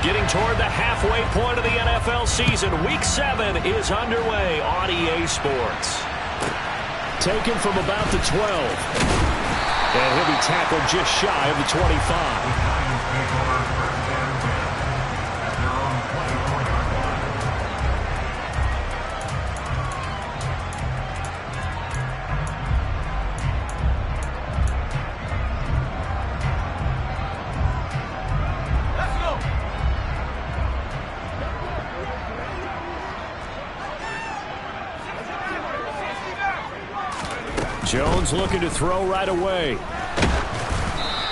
Getting toward the halfway point of the NFL season. Week 7 is underway on EA Sports. Taken from about the 12. And he'll be tackled just shy of the 25. Jones looking to throw right away.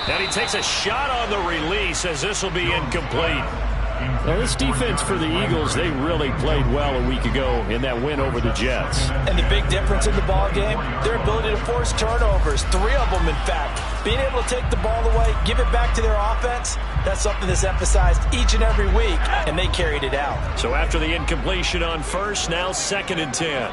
And he takes a shot on the release as this will be incomplete. Now, this defense for the Eagles, they really played well a week ago in that win over the Jets. And the big difference in the ball game, their ability to force turnovers, 3 of them in fact. Being able to take the ball away, give it back to their offense, that's something that's emphasized each and every week, and they carried it out. So after the incompletion on first, now 2nd and 10.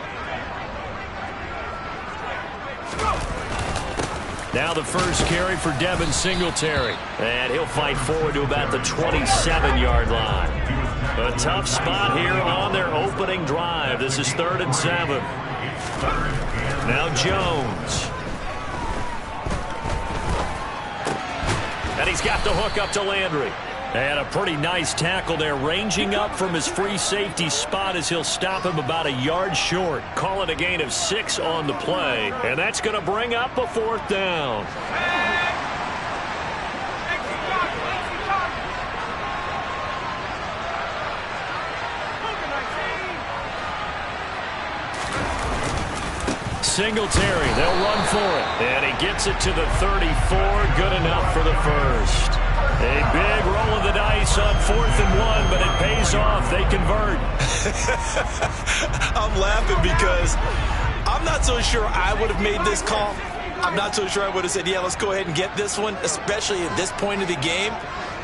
Now the first carry for Devin Singletary. And he'll fight forward to about the 27-yard line. A tough spot here on their opening drive. This is 3rd and 7. Now Jones. And he's got the hook up to Landry. And a pretty nice tackle there, ranging up from his free safety spot as he'll stop him about a yard short. Call it a gain of 6 on the play, and that's going to bring up a 4th down. Singletary, they'll run for it. And he gets it to the 34, good enough for the first. A big roll of the dice on 4th and 1, but it pays off. They convert. I'm laughing because I'm not so sure I would have made this call. I'm not so sure I would have said, yeah, let's go ahead and get this one, especially at this point of the game.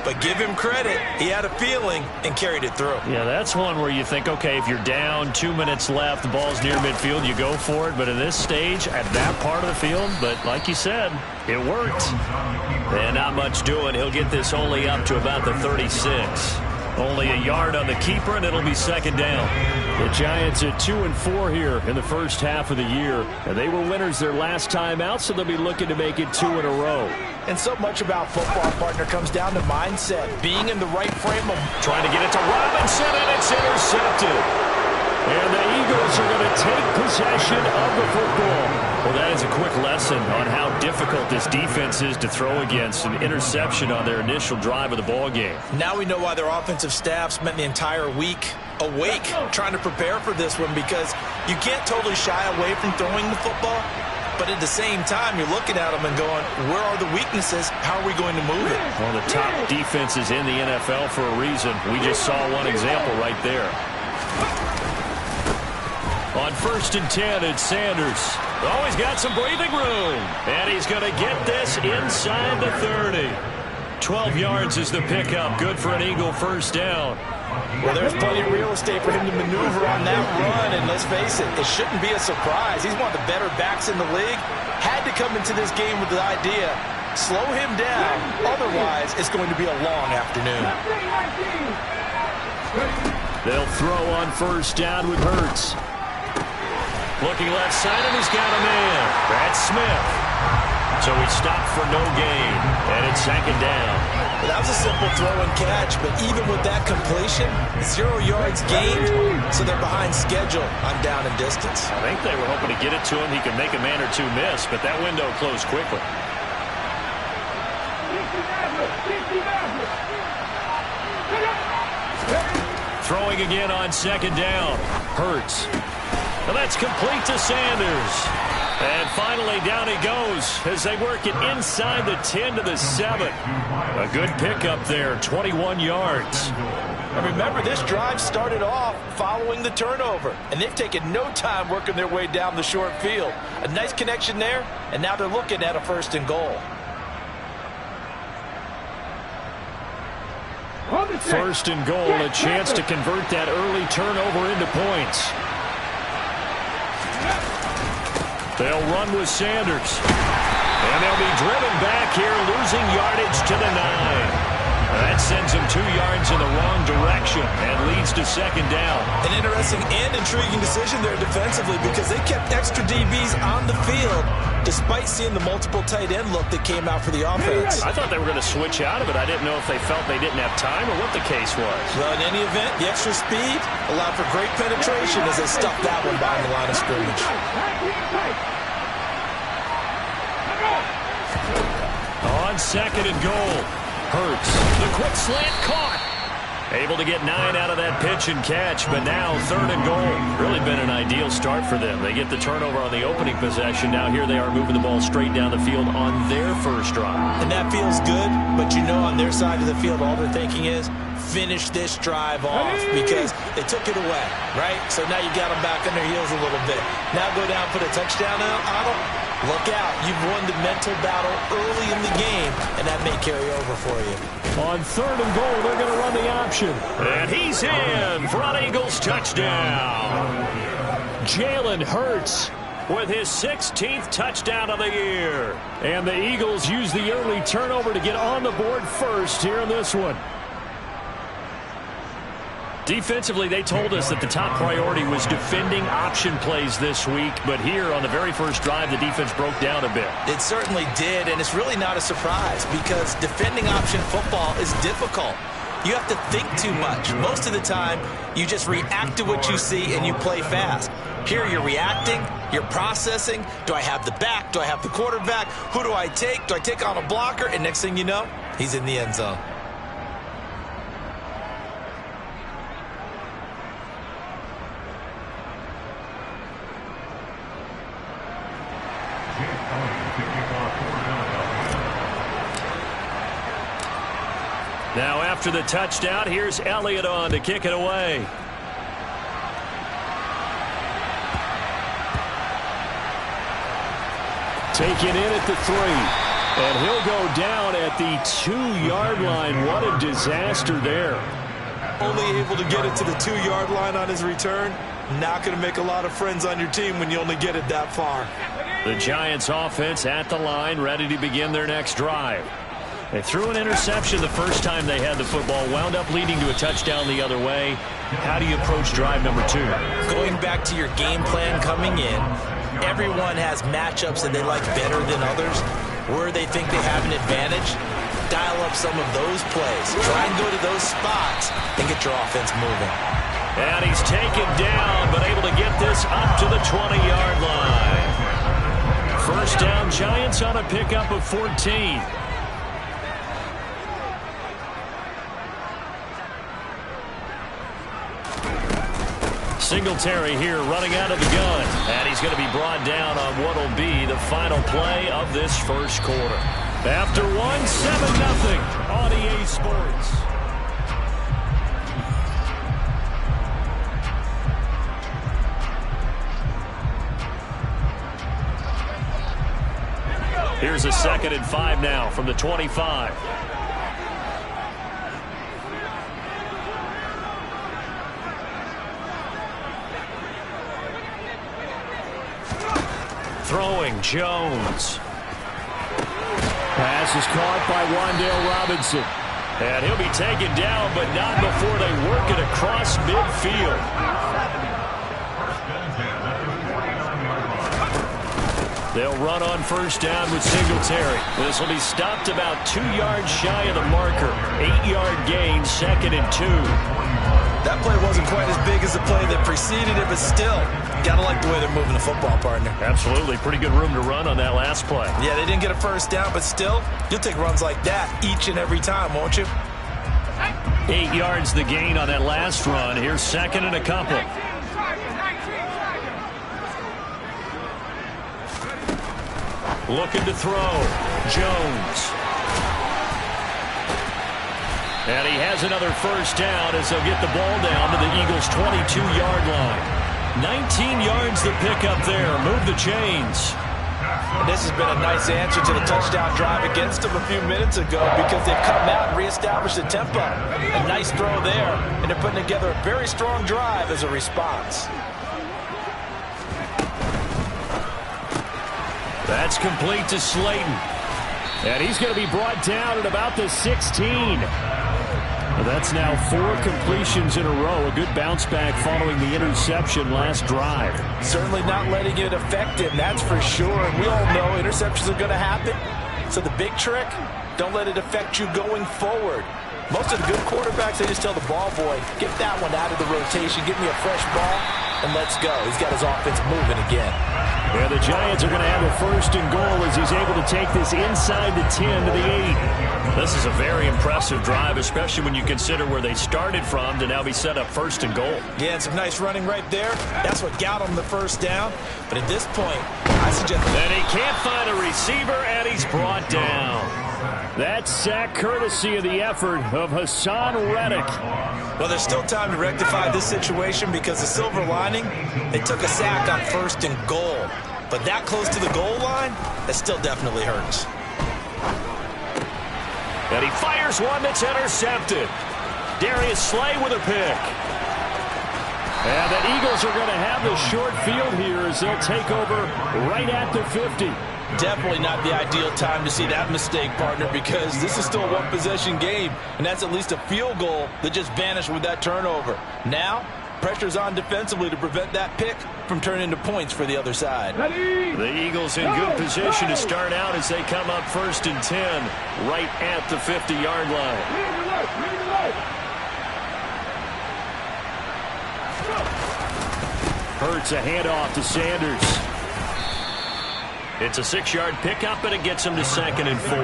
But give him credit. He had a feeling and carried it through. Yeah, that's one where you think, okay, if you're down, 2 minutes left, the ball's near midfield, you go for it. But in this stage, at that part of the field, but like you said, it worked. And not much doing. He'll get this only up to about the 36. Only a yard on the keeper, and it'll be 2nd down. The Giants at 2-4 here in the first half of the year. And they were winners their last time out, so they'll be looking to make it 2 in a row. And so much about football, partner, comes down to mindset. Being in the right frame of... Trying to get it to Robinson, and it's intercepted. And the Eagles are going to take possession of the football. Well, that is a quick lesson on how difficult this defense is to throw against. An interception on their initial drive of the ball game. Now we know why their offensive staff spent the entire week awake trying to prepare for this one, because you can't totally shy away from throwing the football. But at the same time, you're looking at them and going, where are the weaknesses? How are we going to move it? One of the top defenses in the NFL for a reason. We just saw one example right there. On 1st and 10, it's Sanders. Oh, he's got some breathing room. And he's going to get this inside the 30. 12 yards is the pickup. Good for an Eagle first down. Well, there's plenty of real estate for him to maneuver on that run. And let's face it, it shouldn't be a surprise. He's one of the better backs in the league. Had to come into this game with the idea, slow him down. Otherwise, it's going to be a long afternoon. They'll throw on first down with Hurts. Looking left side, and he's got a man. That's Smith. So he stopped for no gain, and it's 2nd down. Well, that was a simple throw and catch, but even with that completion, 0 yards gained, so they're behind schedule on down and distance. I think they were hoping to get it to him. He could make a man or two miss, but that window closed quickly. Throwing again on 2nd down. Hurts. Well, that's complete to Sanders. And finally, down he goes as they work it inside the 10 to the 7. A good pickup there, 21 yards. And remember, this drive started off following the turnover, and they've taken no time working their way down the short field. A nice connection there, and now they're looking at a 1st and goal. 1st and goal, a chance to convert that early turnover into points. They'll run with Sanders. And they'll be driven back here, losing yardage to the 9. That sends them 2 yards in the wrong direction and leads to second down. An interesting and intriguing decision there defensively because they kept extra DBs on the field despite seeing the multiple tight end look that came out for the offense. I thought they were going to switch out of it. I didn't know if they felt they didn't have time or what the case was. Well, in any event, the extra speed allowed for great penetration as they stuffed that one behind the line of scrimmage. On second and goal, Hurts. The quick slant caught. Able to get 9 out of that pitch and catch, but now third and goal. Really been an ideal start for them. They get the turnover on the opening possession. Now here they are moving the ball straight down the field on their first drive. And that feels good, but you know on their side of the field all they're thinking is finish this drive off because they took it away, right? So now you got them back on their heels a little bit. Now go down, put a touchdown on them. Look out. You've won the mental battle early in the game, and that may carry over for you. On third and goal, they're going to run the option. And he's in for an Eagles touchdown. Jalen Hurts with his 16th touchdown of the year. And the Eagles use the early turnover to get on the board first here in this one. Defensively, they told us that the top priority was defending option plays this week, but here on the very first drive, the defense broke down a bit. It certainly did, and it's really not a surprise because defending option football is difficult. You have to think too much. Most of the time, you just react to what you see and you play fast. Here you're reacting, you're processing. Do I have the back? Do I have the quarterback? Who do I take? Do I take on a blocker? And next thing you know, he's in the end zone. Now after the touchdown, here's Elliott on to kick it away. Taken in at the 3. And he'll go down at the 2-yard line. What a disaster there. Only able to get it to the 2-yard line on his return. Not going to make a lot of friends on your team when you only get it that far. The Giants offense at the line, ready to begin their next drive. They threw an interception the first time they had the football, wound up leading to a touchdown the other way. How do you approach drive number 2? Going back to your game plan coming in, everyone has matchups that they like better than others. Where they think they have an advantage, dial up some of those plays. Try and go to those spots and get your offense moving. And he's taken down, but able to get this up to the 20-yard line. First down, Giants on a pickup of 14. Singletary here running out of the gun. And he's going to be brought down on what will be the final play of this first quarter. After 1, 7-0 on EA Sports. Here's a 2nd and 5 now from the 25. Throwing, Jones. Pass is caught by Wan'Dale Robinson. And he'll be taken down, but not before they work it across midfield. They'll run on first down with Singletary. This will be stopped about 2 yards shy of the marker. 8-yard gain, 2nd and 2. That play wasn't quite as big as the play that preceded it, but still, gotta like the way they're moving the football, partner. Absolutely. Pretty good room to run on that last play. Yeah, they didn't get a first down, but still, you'll take runs like that each and every time, won't you? 8 yards the gain on that last run. Here's 2nd and a couple. Looking to throw. Jones. And he has another first down as they'll get the ball down to the Eagles' 22-yard line. 19 yards the pickup there. Move the chains. And this has been a nice answer to the touchdown drive against them a few minutes ago because they've come out and reestablished the tempo. A nice throw there, and they're putting together a very strong drive as a response. That's complete to Slayton. And he's going to be brought down at about the 16. That's now 4 completions in a row. A good bounce back following the interception last drive. Certainly not letting it affect him, that's for sure. And we all know interceptions are going to happen. So the big trick, don't let it affect you going forward. Most of the good quarterbacks, they just tell the ball boy, get that one out of the rotation, give me a fresh ball, and let's go. He's got his offense moving again. Yeah, the Giants are going to have a 1st and goal as he's able to take this inside the 10 to the 8. This is a very impressive drive, especially when you consider where they started from to now be set up 1st and goal. Yeah, and some nice running right there. That's what got him the 1st down. But at this point, I suggest... And he can't find a receiver, and he's brought down. That sack courtesy of the effort of Hassan Reddick. Well, there's still time to rectify this situation because the silver lining, they took a sack on 1st and goal. But that close to the goal line, that still definitely hurts. And he fires one that's intercepted. Darius Slay with a pick. And the Eagles are going to have the short field here as they'll take over right at the 50. Definitely not the ideal time to see that mistake, partner, because this is still a one-possession game, and that's at least a field goal that just vanished with that turnover. Now, pressure's on defensively to prevent that pick from turning into points for the other side. The Eagles in good position to start out as they come up 1st and 10 right at the 50-yard line. Hurts a handoff to Sanders. It's a 6-yard pickup, and it gets him to 2nd and 4.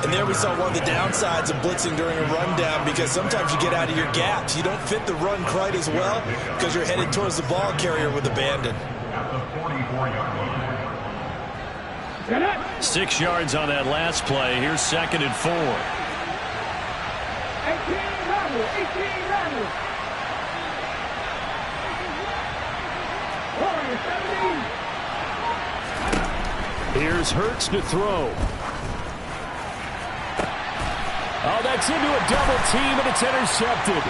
And there we saw one of the downsides of blitzing during a rundown, because sometimes you get out of your gaps. You don't fit the run quite as well because you're headed towards the ball carrier with abandon. 6 yards on that last play. Here's 2nd and 4. 18, here's Hurts to throw. Oh, that's into a double team, and it's intercepted.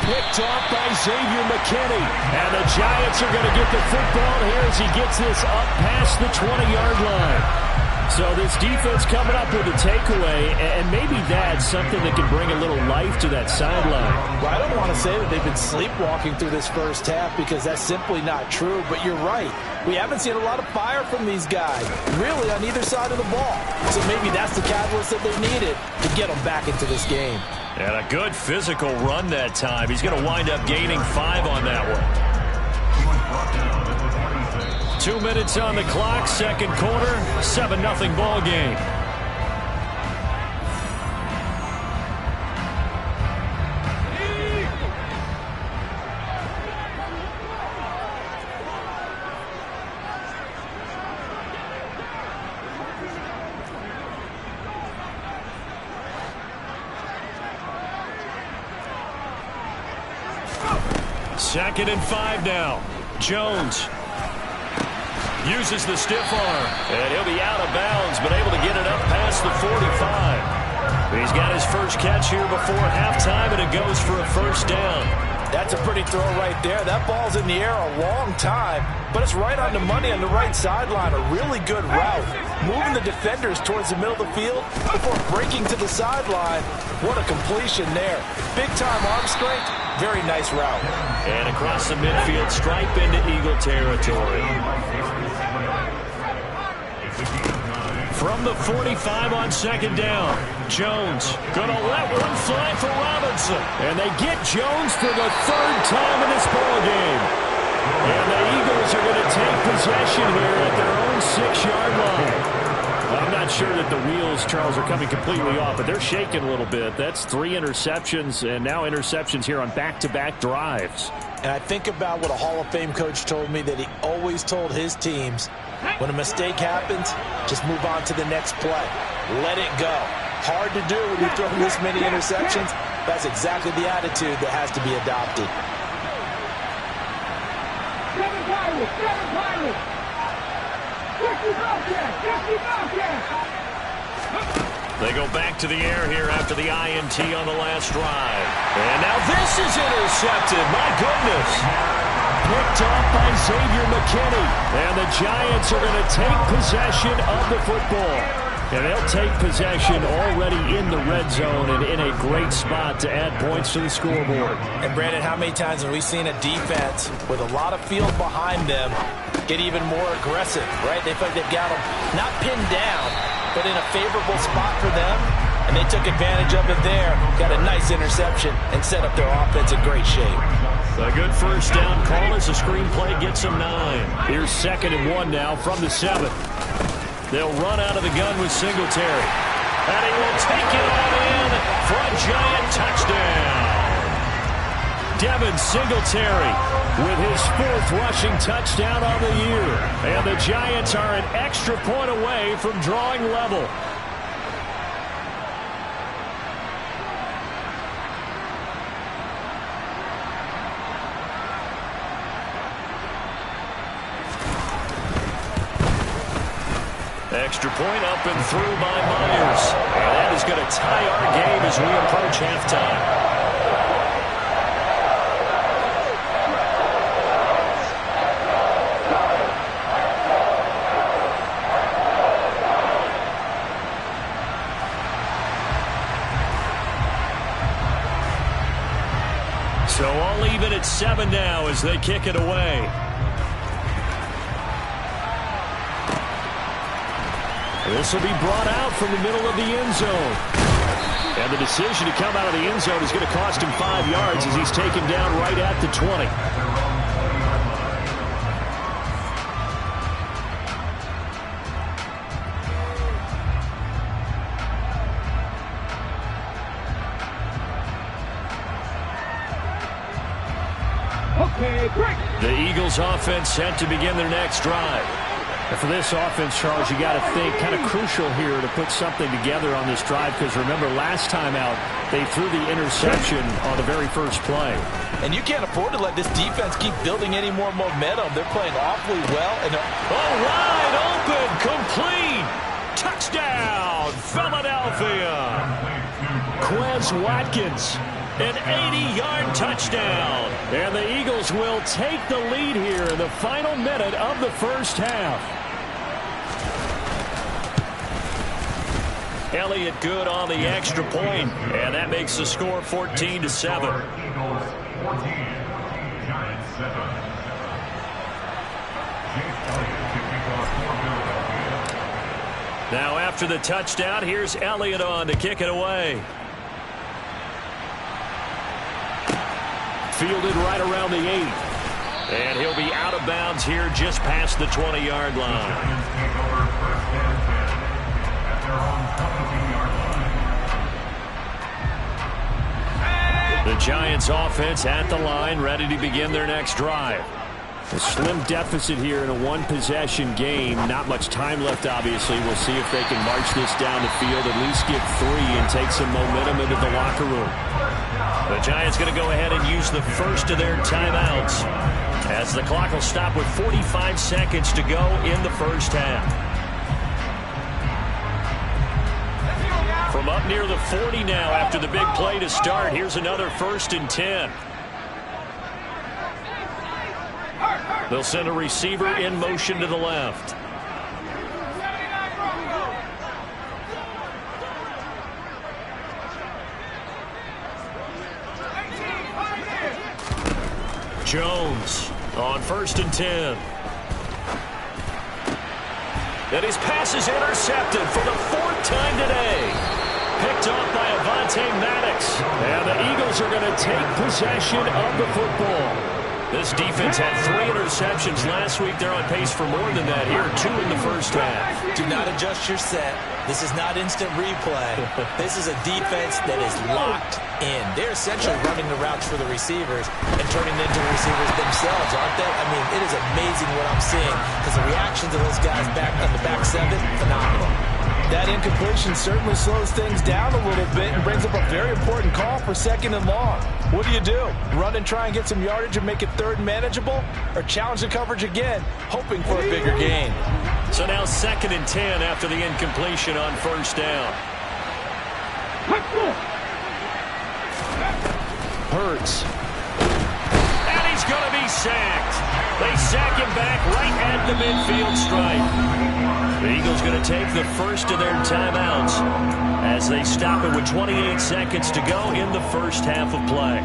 Picked off by Xavier McKinney. And the Giants are going to get the football here as he gets this up past the 20-yard line. So this defense coming up with a takeaway, and maybe that's something that can bring a little life to that sideline. Well, I don't want to say that they've been sleepwalking through this first half because that's simply not true, but you're right. We haven't seen a lot of fire from these guys, really, on either side of the ball. So maybe that's the catalyst that they needed to get them back into this game. And a good physical run that time. He's going to wind up gaining 5 on that one. 2 minutes on the clock, 2nd quarter, 7-0 ball game. Second and 5 now. Jones uses the stiff arm, and he'll be out of bounds, but able to get it up past the 45. He's got his first catch here before halftime, and it goes for a 1st down. That's a pretty throw right there. That ball's in the air a long time, but it's right on the money on the right sideline. A really good route. Moving the defenders towards the middle of the field before breaking to the sideline. What a completion there. Big-time arm strength. Very nice route. And across the midfield, stripe into Eagle territory. From the 45 on 2nd down, Jones going to let one fly for Robinson. And they get Jones for the 3rd time in this ball game. And the Eagles are going to take possession here at their own 6-yard line. I'm not sure that the wheels, Charles, are coming completely off, but they're shaking a little bit. That's 3 interceptions, and now interceptions here on back-to-back drives. And I think about what a Hall of Fame coach told me, that he always told his teams, when a mistake happens, just move on to the next play. Let it go. Hard to do when you throw this many interceptions. That's exactly the attitude that has to be adopted. They go back to the air here after the INT on the last drive. And now this is intercepted. My goodness. Picked off by Xavier McKinney. And the Giants are going to take possession of the football. And they'll take possession already in the red zone and in a great spot to add points to the scoreboard. And, Brandon, how many times have we seen a defense with a lot of field behind them get even more aggressive, right? They feel like they've got them not pinned down, but in a favorable spot for them, and they took advantage of it there, got a nice interception, and set up their offense in great shape. A good first down call as the screenplay gets them 9. Here's 2nd and 1 now from the 7. They'll run out of the gun with Singletary. And he will take it all in for a giant touchdown. Devin Singletary with his 4th rushing touchdown on the year. And the Giants are an extra point away from drawing level. Extra point up and through by Myers. And that is going to tie our game as we approach halftime. So all even at 7 now as they kick it away. This will be brought out from the middle of the end zone. And the decision to come out of the end zone is going to cost him 5 yards as he's taken down right at the 20. The Eagles offense set to begin their next drive. And for this offense, Charles, you got to think kind of crucial here to put something together on this drive because remember last time out they threw the interception on the very first play. And you can't afford to let this defense keep building any more momentum. They're playing awfully well. And wide open, complete, touchdown, Philadelphia. Quez Watkins, an 80-yard touchdown. And the Eagles will take the lead here in the final minute of the first half. Elliott good on the extra point, and that makes the score 14-7. Now after the touchdown, here's Elliott on to kick it away. Fielded right around the 8. And he'll be out of bounds here just past the 20-yard line. The Giants offense at the line, ready to begin their next drive. A slim deficit here in a one-possession game. Not much time left, obviously. We'll see if they can march this down the field, at least get 3 and take some momentum into the locker room. The Giants going to go ahead and use the first of their timeouts as the clock will stop with 45 seconds to go in the first half. From up near the 40 now after the big play to start, here's another 1st and 10. They'll send a receiver in motion to the left. Jones on 1st and 10. And his pass is intercepted for the 4th time today. Picked off by Avonte Maddox. And the Eagles are going to take possession of the football. This defense had 3 interceptions last week. They're on pace for more than that here. 2 in the first half. Do not adjust your set. This is not instant replay. This is a defense that is locked in. They're essentially running the routes for the receivers and turning them into the receivers themselves, aren't they? I mean, it is amazing what I'm seeing because the reactions of those guys back on the back 7, phenomenal. That incompletion certainly slows things down a little bit and brings up a very important call for 2nd and long. What do? Run and try and get some yardage and make it 3rd manageable? Or challenge the coverage again, hoping for a bigger gain? So now 2nd and 10 after the incompletion on 1st down. Hurts. And he's going to be sacked. They sack him back right at the midfield stripe. The Eagles going to take the first of their timeouts as they stop it with 28 seconds to go in the first half of play.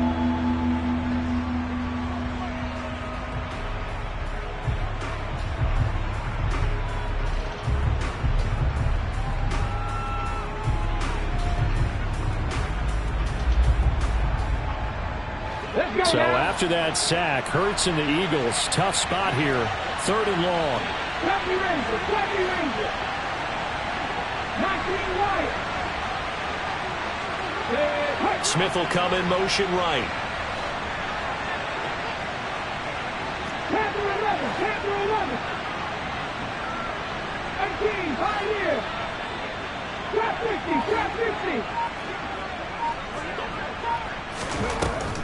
So after that sack, Hurts and the Eagles, tough spot here, 3rd and long. Smith will come in motion right.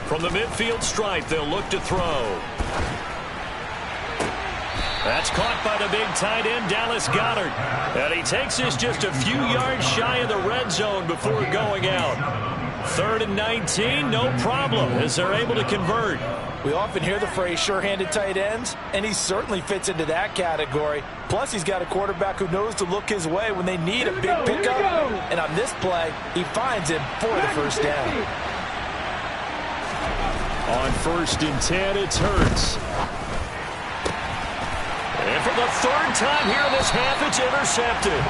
From the midfield stripe, they'll look to throw. That's caught by the big tight end, Dallas Goedert. And he takes this just a few yards shy of the red zone before going out. 3rd and 19, no problem, as they're able to convert. We often hear the phrase sure-handed tight ends, and he certainly fits into that category. Plus, he's got a quarterback who knows to look his way when they need a big pickup. And on this play, he finds him for the first down. On 1st and 10, it's Hurts. And for the 3rd time here in this half, it's intercepted.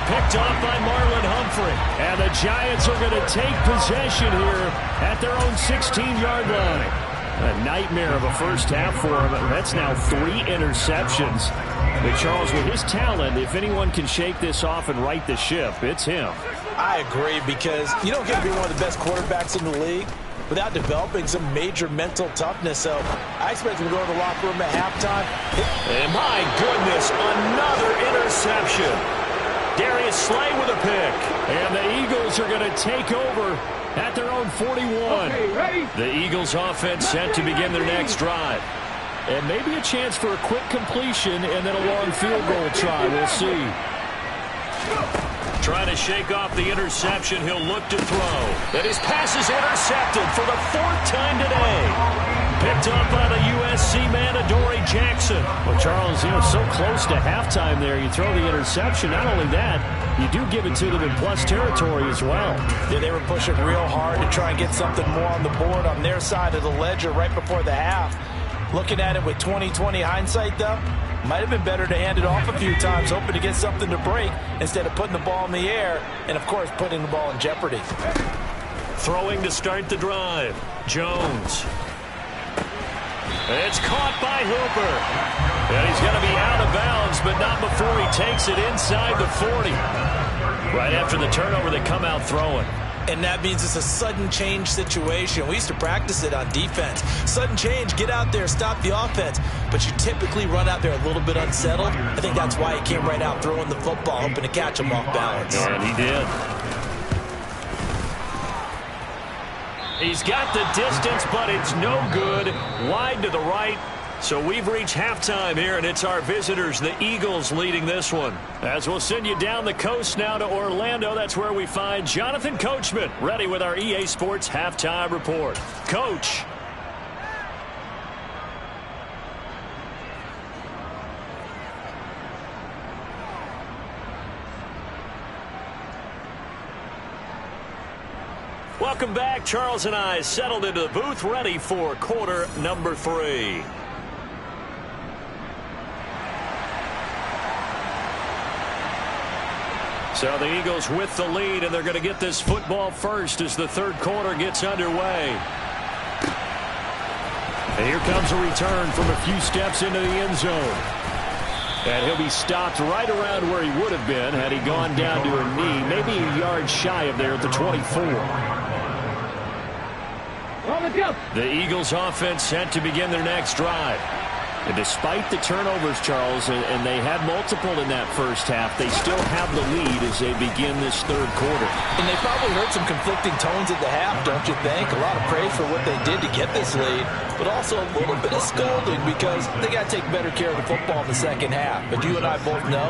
Picked off by Marlon Humphrey. And the Giants are going to take possession here at their own 16-yard line. A nightmare of a first half for him. That's now 3 interceptions. But Charles, with his talent, if anyone can shake this off and right the ship, it's him. I agree, because you don't get to be one of the best quarterbacks in the league without developing some major mental toughness. So I expect him to go to the locker room at halftime. And my goodness, another interception. Darius Slay with a pick. And the Eagles are going to take over at their own 41. The Eagles offense set to begin their next drive. And maybe a chance for a quick completion and then a long field goal try. We'll see. Trying to shake off the interception. He'll look to throw. And his pass is intercepted for the 4th time today. Picked up by the USC man, Adoree Jackson. Well, Charles, so close to halftime there. You throw the interception. Not only that, you do give it to them in plus territory as well. Yeah, they were pushing real hard to try and get something more on the board on their side of the ledger right before the half. Looking at it with 20/20 hindsight, though, might have been better to hand it off a few times, hoping to get something to break instead of putting the ball in the air and, of course, putting the ball in jeopardy. Throwing to start the drive. Jones. It's caught by Hooper. And he's going to be out of bounds, but not before he takes it inside the 40. Right after the turnover, they come out throwing. And that means it's a sudden change situation. We used to practice it on defense. Sudden change, get out there, stop the offense. But you typically run out there a little bit unsettled. I think that's why he came right out throwing the football, hoping to catch him off balance. And he did. He's got the distance, but it's no good. Wide to the right. So we've reached halftime here, and it's our visitors, the Eagles, leading this one. As we'll send you down the coast now to Orlando, that's where we find Jonathan Coachman, ready with our EA Sports Halftime Report. Coach. Welcome back. Charles and I settled into the booth, ready for quarter number 3. So the Eagles with the lead, and they're going to get this football first as the 3rd quarter gets underway. And here comes a return from a few steps into the end zone. And he'll be stopped right around where he would have been had he gone down to a knee, maybe a yard shy of there at the 24. The Eagles offense set to begin their next drive. And despite the turnovers, Charles, and they had multiple in that first half, they still have the lead as they begin this 3rd quarter. And they probably heard some conflicting tones at the half, don't you think? A lot of praise for what they did to get this lead, but also a little bit of scolding because they got to take better care of the football in the second half. But you and I both know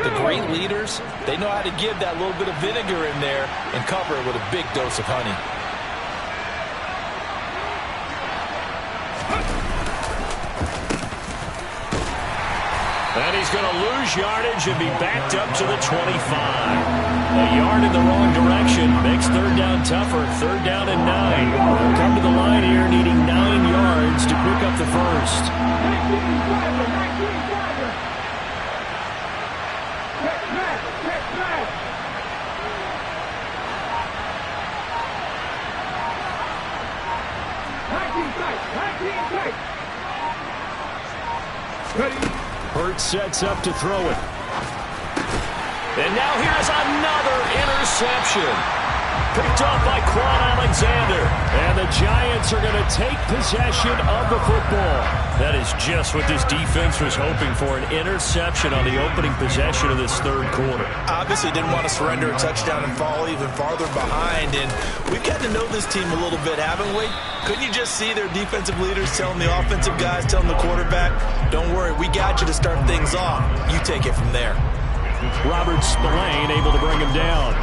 the great leaders, they know how to give that little bit of vinegar in there and cover it with a big dose of honey. And he's going to lose yardage and be backed up to the 25. A yard in the wrong direction makes third down tougher. Third down and 9. They'll come to the line here needing 9 yards to pick up the first. Hurts sets up to throw it. And now here's another interception. Picked off by Quan Alexander. And the Giants are going to take possession of the football. That is just what this defense was hoping for, an interception on the opening possession of this third quarter. Obviously didn't want to surrender a touchdown and fall even farther behind. And we've got to know this team a little bit, haven't we? Couldn't you just see their defensive leaders telling the offensive guys, telling the quarterback, don't worry, we got you to start things off. You take it from there. Robert Spillane able to bring him down.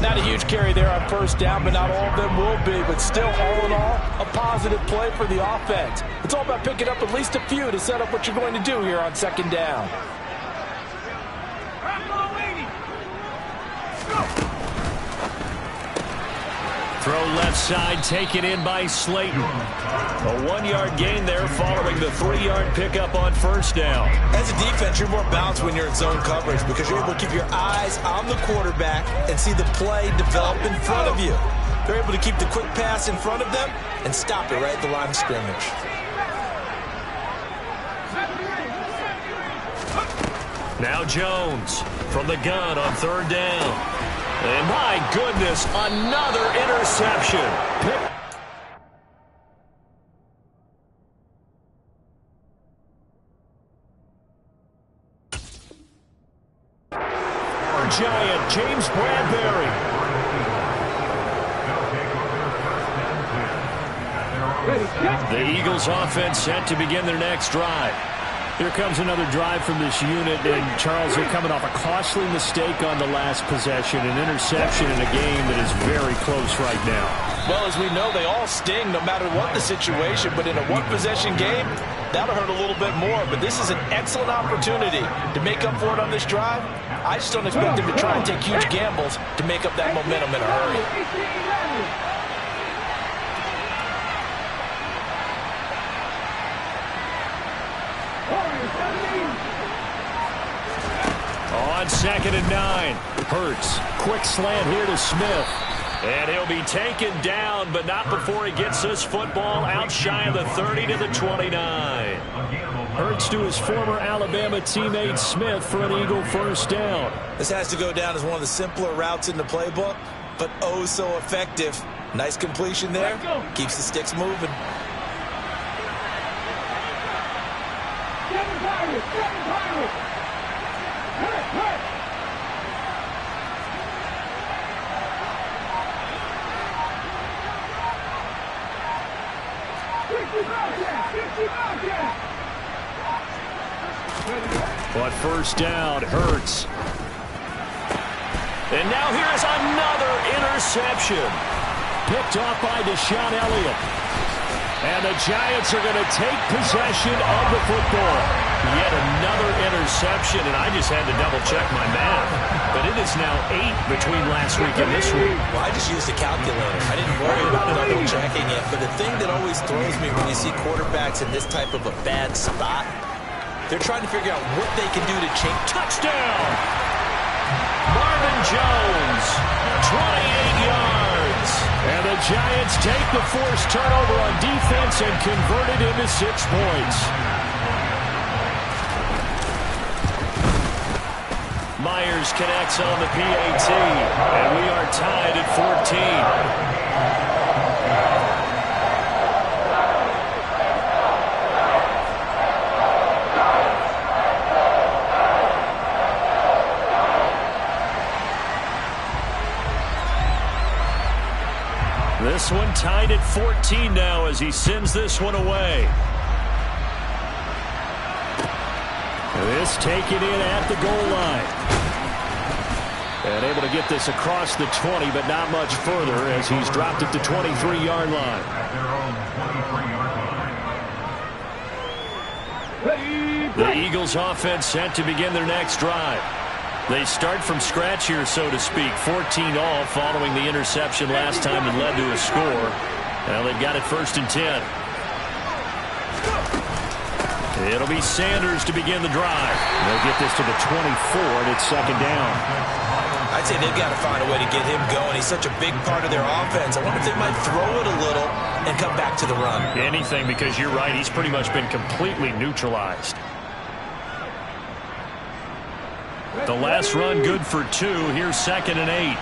Not a huge carry there on first down, but not all of them will be. But still, all in all, a positive play for the offense. It's all about picking up at least a few to set up what you're going to do here on second down. Throw left side, taken in by Slayton. A 1-yard gain there following the 3-yard pickup on first down. As a defense, you're more balanced when you're in zone coverage because you're able to keep your eyes on the quarterback and see the play develop in front of you. They're able to keep the quick pass in front of them and stop it right at the line of scrimmage. Now Jones from the gun on third down. And my goodness, another interception. Giant James Bradbury. The Eagles offense set to begin their next drive. Here comes another drive from this unit, and Charles, they're coming off a costly mistake on the last possession, an interception in a game that is very close right now. Well, as we know, they all sting no matter what the situation, but in a one-possession game, that'll hurt a little bit more. But this is an excellent opportunity to make up for it on this drive. I just don't expect them to try and take huge gambles to make up that momentum in a hurry. On second and 9, Hurts. Quick slant here to Smith. And he'll be taken down, but not before he gets this football out shy of the 30 to the 29. Hurts to his former Alabama teammate Smith for an Eagle first down. This has to go down as one of the simpler routes in the playbook, but oh so effective. Nice completion there. Keeps the sticks moving. But first down, Hurts. And now here's another interception. Picked off by Deshaun Elliott. And the Giants are going to take possession of the football. Yet another interception, and I just had to double-check my math. But it is now 8 between last week and this week. Well, I just used a calculator. I didn't worry about double-checking it. But the thing that always throws me when you see quarterbacks in this type of a bad spot, they're trying to figure out what they can do to change. Touchdown! Marvin Jones, 28 yards. And the Giants take the forced turnover on defense and convert it into 6 points. Myers connects on the PAT, and we are tied at 14. This one tied at 14 now as he sends this one away. This taken in at the goal line. And able to get this across the 20, but not much further as he's dropped it to 23-yard line. The Eagles offense set to begin their next drive. They start from scratch here, so to speak. 14 all following the interception last time that led to a score. Now they've got it 1st and 10. It'll be Sanders to begin the drive. They'll get this to the 24, and it's 2nd down. I'd say they've got to find a way to get him going. He's such a big part of their offense. I wonder if they might throw it a little and come back to the run. Anything, because you're right. He's pretty much been completely neutralized. The last run good for 2. Here's 2nd and 8.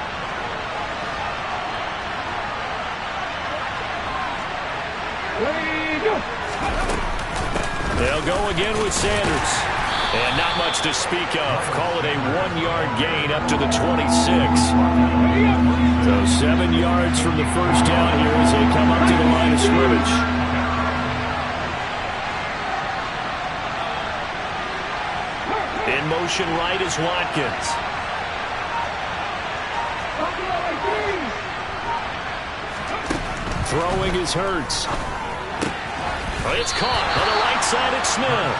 They'll go again with Sanders. And not much to speak of. Call it a 1-yard gain up to the 26. So 7 yards from the first down here as they come up to the line of scrimmage. In motion right is Watkins. Throwing is Hurts. It's caught on the right side at Smith.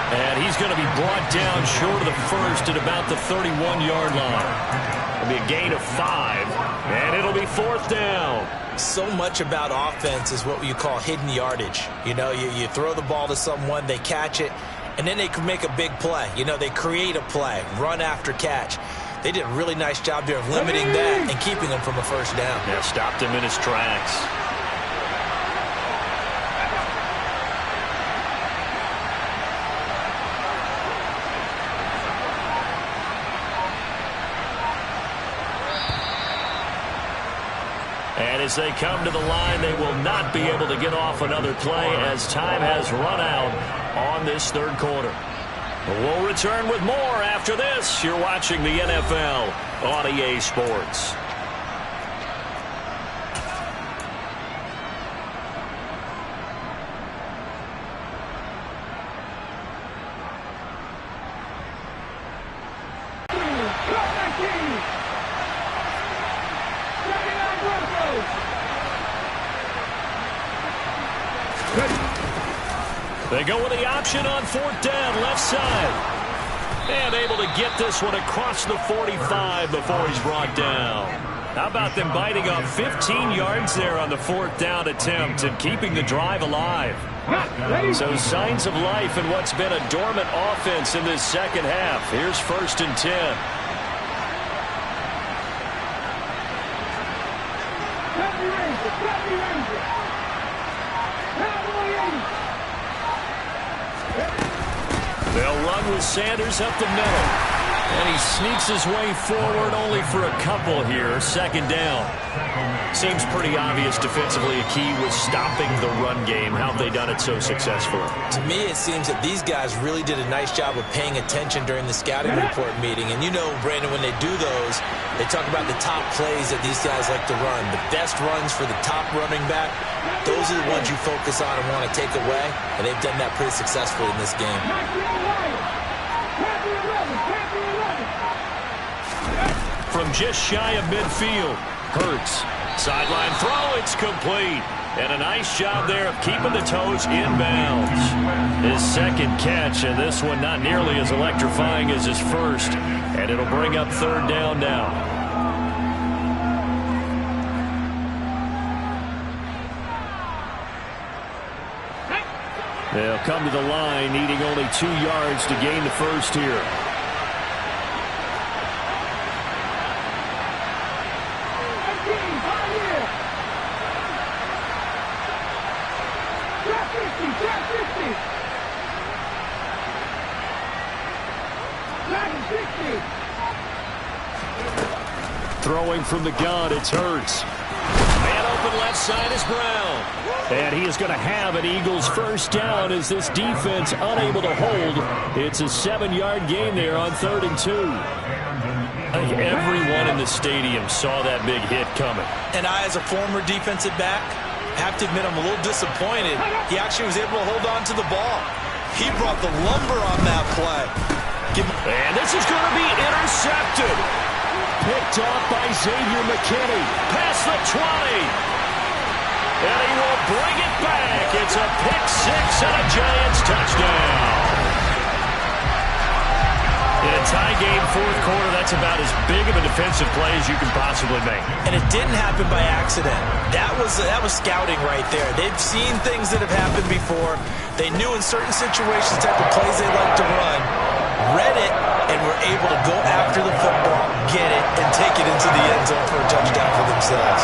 And he's going to be brought down short of the first at about the 31-yard line. It'll be a gain of 5, and it'll be 4th down. So much about offense is what you call hidden yardage. You know, you throw the ball to someone, they catch it, and then they can make a big play. You know, they create a play, run after catch. They did a really nice job there of limiting that and keeping him from a 1st down. Yeah, stopped him in his tracks. And as they come to the line, they will not be able to get off another play as time has run out on this 3rd quarter. We'll return with more after this. You're watching the NFL on EA Sports. They go with the option on 4th down, left side. And able to get this one across the 45 before he's brought down. How about them biting off 15 yards there on the 4th down attempt and keeping the drive alive? So signs of life in what's been a dormant offense in this 2nd half. Here's 1st and 10. They'll run with Sanders up the middle. And he sneaks his way forward only for a couple here. 2nd down. Seems pretty obvious defensively a key was stopping the run game. How have they done it so successfully? To me, it seems that these guys really did a nice job of paying attention during the scouting report meeting. And you know, Brandon, when they do those, they talk about the top plays that these guys like to run. The best runs for the top running back, those are the ones you focus on and want to take away. And they've done that pretty successfully in this game. From just shy of midfield, Hurts. Sideline throw, it's complete. And a nice job there of keeping the toes in bounds. His 2nd catch, and this one not nearly as electrifying as his first. And it'll bring up 3rd down now. They'll come to the line, needing only 2 yards to gain the first here. Throwing from the gun, it's Hurts. Man open left side is Brown. And he is going to have an Eagles 1st down as this defense unable to hold. It's a 7-yard gain there on 3rd and 2. I think everyone in the stadium saw that big hit coming. And I, as a former defensive back, have to admit I'm a little disappointed. He actually was able to hold on to the ball. He brought the lumber on that play. And this is going to be intercepted. Picked off by Xavier McKinney. Past the 20. And he will bring it back. It's a pick 6 and a Giants touchdown. In a tie game fourth quarter, that's about as big of a defensive play as you can possibly make. And it didn't happen by accident. That was scouting right there. They've seen things that have happened before. They knew in certain situations the type of plays they like to run, read it, and were able to go after the football, get it, and take it into the end zone for a touchdown for themselves.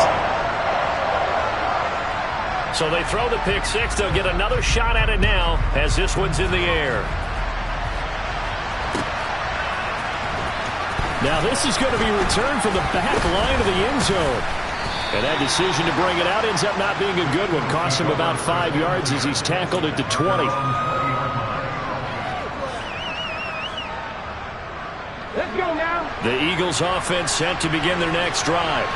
So they throw the pick six. They'll get another shot at it now as this one's in the air. Now this is going to be returned from the back line of the end zone. And that decision to bring it out ends up not being a good one. Costs him about 5 yards as he's tackled at the 20. Let's go now. The Eagles offense set to begin their next drive.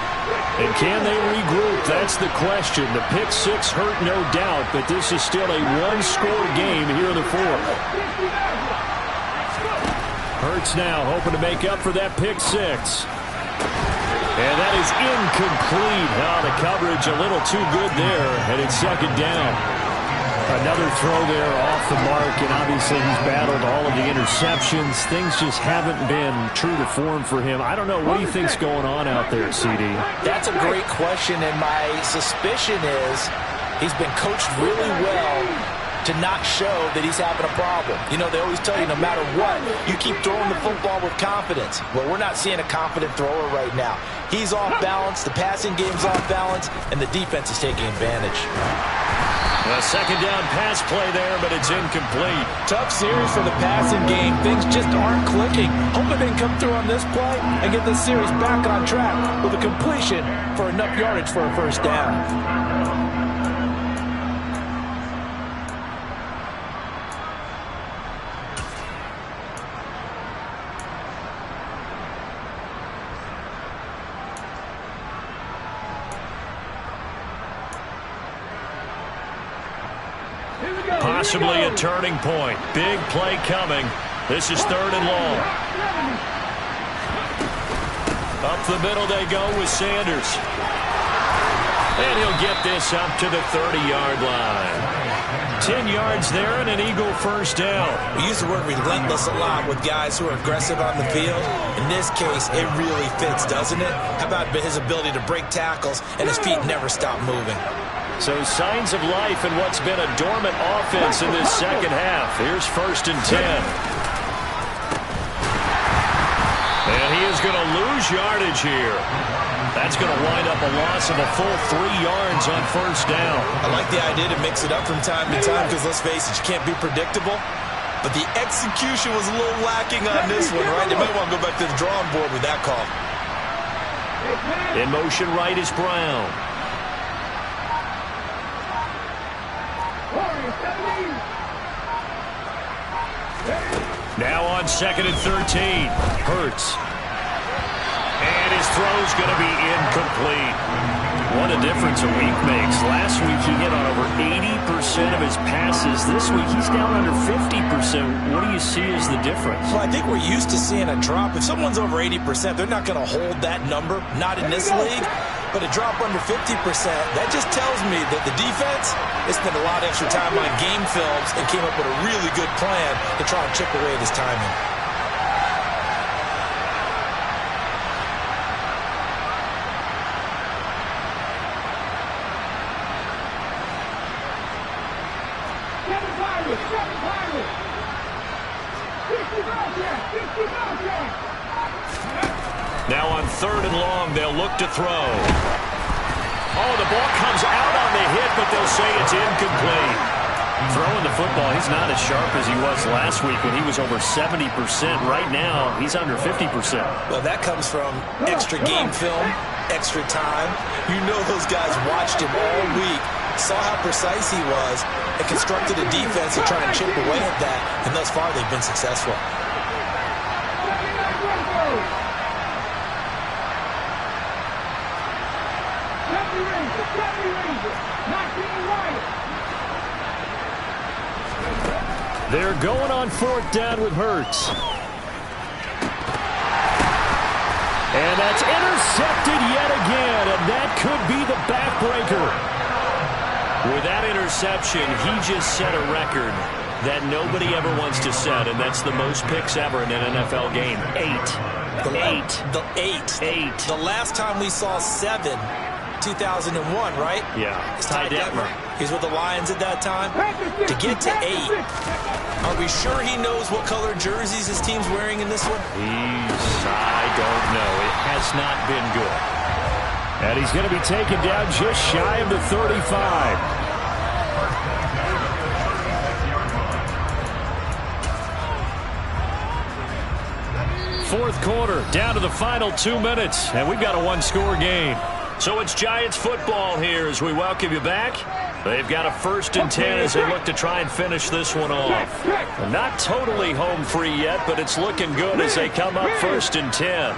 And can they regroup? That's the question. The pick six hurt, no doubt, but this is still a one-score game here in the fourth. Hurts now hoping to make up for that pick six. And that is incomplete. Oh, the coverage a little too good there, and it's second down. Another throw there off the mark, and obviously he's battled all of the interceptions. Things just haven't been true to form for him. I don't know. What do you think's going on out there, CD? That's a great question, and my suspicion is he's been coached really well to not show that he's having a problem. You know, they always tell you no matter what, you keep throwing the football with confidence. Well, we're not seeing a confident thrower right now. He's off balance, the passing game's off balance, and the defense is taking advantage. A second down pass play there, but it's incomplete. Tough series for the passing game. Things just aren't clicking. Hoping they can come through on this play and get this series back on track with a completion for enough yardage for a first down. Possibly a turning point. Big play coming. This is third and long. Up the middle they go with Sanders. And he'll get this up to the 30-yard line. 10 yards there and an Eagle first down. We use the word relentless a lot with guys who are aggressive on the field. In this case, it really fits, doesn't it? How about his ability to break tackles and his feet never stop moving? So signs of life in what's been a dormant offense in this second half. Here's first and 10. And he is going to lose yardage here. That's going to wind up a loss of a full 3 yards on first down. I like the idea to mix it up from time to time because, let's face it, you can't be predictable. But the execution was a little lacking on this one, right? They might want to go back to the drawing board with that call. In motion right is Brown. Now on second and 13. Hurts. And his throw's going to be incomplete. What a difference a week makes. Last week he hit on over 80% of his passes. This week he's down under 50%. What do you see as the difference? Well, I think we're used to seeing a drop. If someone's over 80%, they're not going to hold that number. Not in this league. But a drop under 50%, that just tells me that the defense has spent a lot of extra time on game films and came up with a really good plan to try and chip away at his timing. Now on third and long, they'll look to throw. Oh, the ball comes out on the hit, but they'll say it's incomplete. Throwing the football, he's not as sharp as he was last week when he was over 70%. Right now, he's under 50%. Well, that comes from extra game film, extra time. You know those guys watched him all week, saw how precise he was, and constructed a defense to try and chip away at that, and thus far they've been successful. They're going on fourth down with Hurts. And that's intercepted yet again, and that could be the backbreaker. With that interception, he just set a record that nobody ever wants to set, and that's the most picks ever in an NFL game. 8. Eight. The last time we saw 7, 2001, right? Yeah. It's Ty Detmer. He was with the Lions at that time. To get to 8, are we sure he knows what color jerseys his team's wearing in this one? I don't know. It has not been good. And he's going to be taken down just shy of the 35. Fourth quarter, down to the final 2 minutes, and we've got a one-score game. So it's Giants football here as we welcome you back. They've got a 1st and 10 as they look to try and finish this one off. Not totally home free yet, but it's looking good as they come up 1st and 10.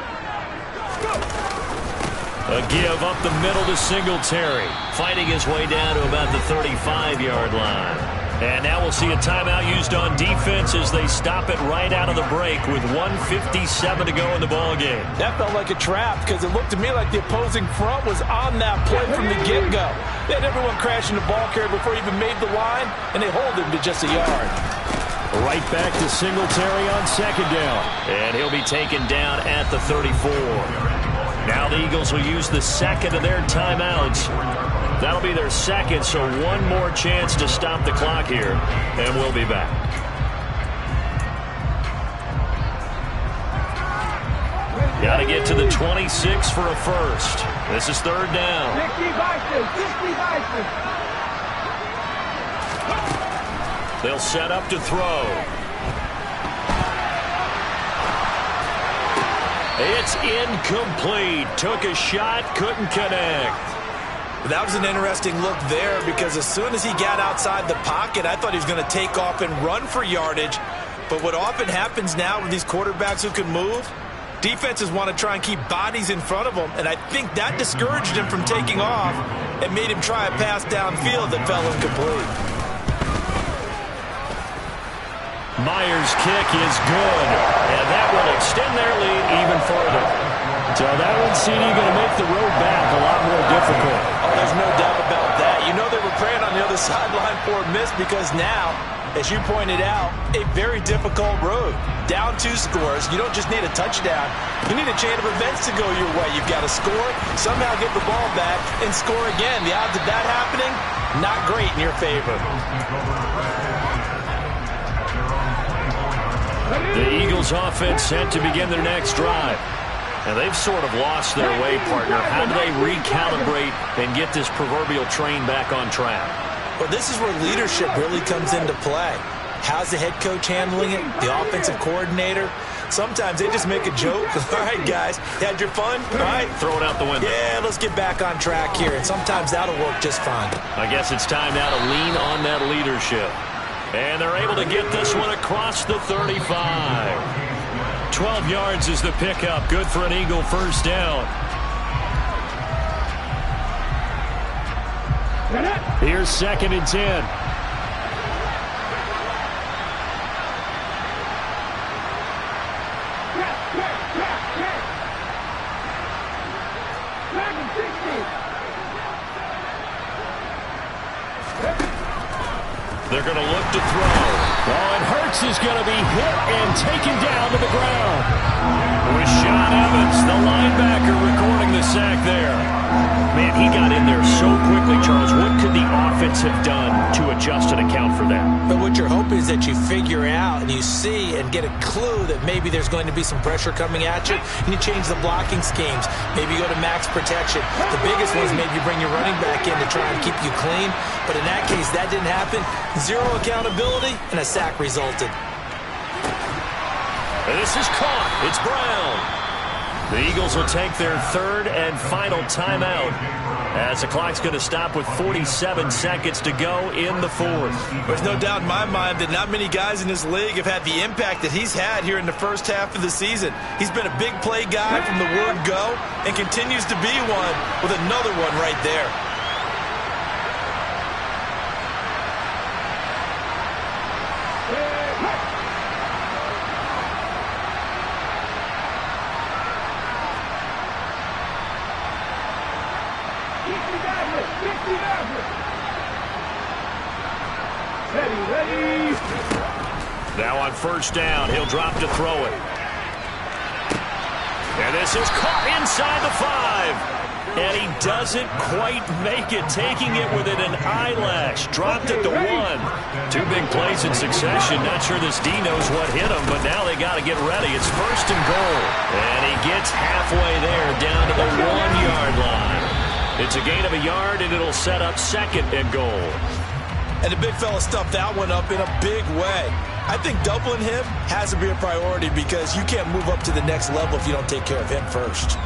A give up the middle to Singletary, fighting his way down to about the 35-yard line. And now we'll see a timeout used on defense as they stop it right out of the break with 1:57 to go in the ballgame. That felt like a trap because it looked to me like the opposing front was on that play from the get-go. They had everyone crashing the ball carrier before he even made the line, and they hold him to just a yard. Right back to Singletary on 2nd down. And he'll be taken down at the 34. Now the Eagles will use the 2nd of their timeouts. That'll be their 2nd, so one more chance to stop the clock here, and we'll be back. Got to get to the 26 for a first. This is 3rd down. They'll set up to throw. It's incomplete. Took a shot, couldn't connect. That was an interesting look there because as soon as he got outside the pocket, I thought he was going to take off and run for yardage. But what often happens now with these quarterbacks who can move, defenses want to try and keep bodies in front of them, and I think that discouraged him from taking off and made him try a pass downfield that fell incomplete. Myers' kick is good, and that will extend their lead even further. So that one, CD, going to make the road back a lot more difficult. Oh, there's no doubt about that. You know they were praying on the other sideline for a miss because now, as you pointed out, a very difficult road. Down 2 scores. You don't just need a touchdown. You need a chain of events to go your way. You've got to score, somehow get the ball back, and score again. The odds of that happening, not great in your favor. The Eagles offense set to begin their next drive. And they've sort of lost their way, partner. How do they recalibrate and get this proverbial train back on track? Well, this is where leadership really comes into play. How's the head coach handling it? The offensive coordinator? Sometimes they just make a joke. All right, guys, had your fun? All right. Throw it out the window. Yeah, let's get back on track here. And sometimes that'll work just fine. I guess it's time now to lean on that leadership. And they're able to get this one across the 35. 12 yards is the pickup. Good for an Eagle 1st down. Here's 2nd and 10. They're going to look to throw. Oh, and Hurts is going to be hit and taken down to the ground. Rashaan Evans, the linebacker, recording the sack there. Man, he got in there so quickly, Charles. What could the offense have done to adjust and account for that? But what you're hoping is that you figure out and you see and get a clue that maybe there's going to be some pressure coming at you, and you change the blocking schemes. Maybe you go to max protection. The biggest one is maybe you bring your running back in to try and keep you clean. But in that case, that didn't happen. Zero accountability, and a sack resulted. This is caught. It's Brown. The Eagles will take their 3rd and final timeout as the clock's going to stop with 47 seconds to go in the 4th. There's no doubt in my mind that not many guys in this league have had the impact that he's had here in the first half of the season. He's been a big play guy from the word go and continues to be one with another one right there. Ready. Now on first down, he'll drop to throw it. And this is caught inside the 5. And he doesn't quite make it, taking it within an eyelash. Dropped at the 1. 2 big plays in succession. Not sure this D knows what hit him, but now they got to get ready. It's first and goal. And he gets halfway there, down to the 1-yard line. It's a gain of a yard, and it'll set up second and goal. And the big fella stuffed that one up in a big way. I think doubling him has to be a priority because you can't move up to the next level if you don't take care of him first.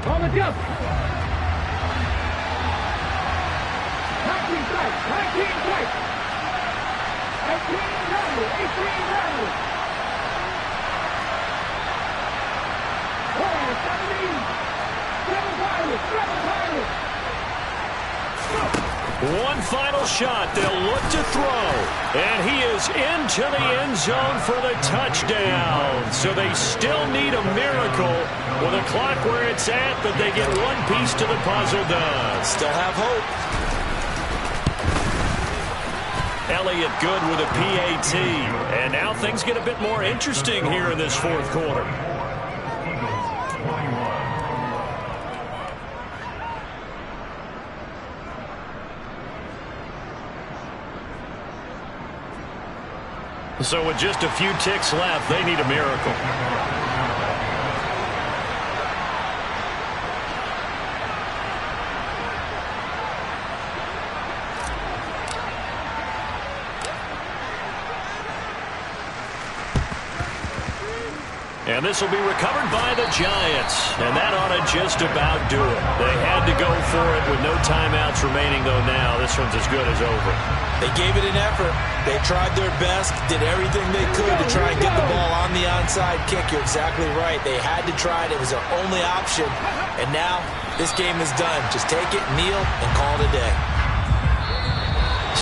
On the jump. 19 strikes. 19 strikes. 18 runners. 18 runners. 17. 7 pilots. 7 pilots. One final shot. They'll look to throw. And he is into the end zone for the touchdown. So they still need a miracle with a clock where it's at, but they get one piece to the puzzle done. Still have hope. Elliott good with a PAT. And now things get a bit more interesting here in this fourth quarter. So with just a few ticks left, they need a miracle. And this will be recovered by the Giants. And that ought to just about do it. They had to go for it with no timeouts remaining, though now. This one's as good as over. They gave it an effort. They tried their best, did everything they could to try and get the ball on the onside kick. You're exactly right. They had to try it. It was their only option. And now this game is done. Just take it, kneel, and call it a day.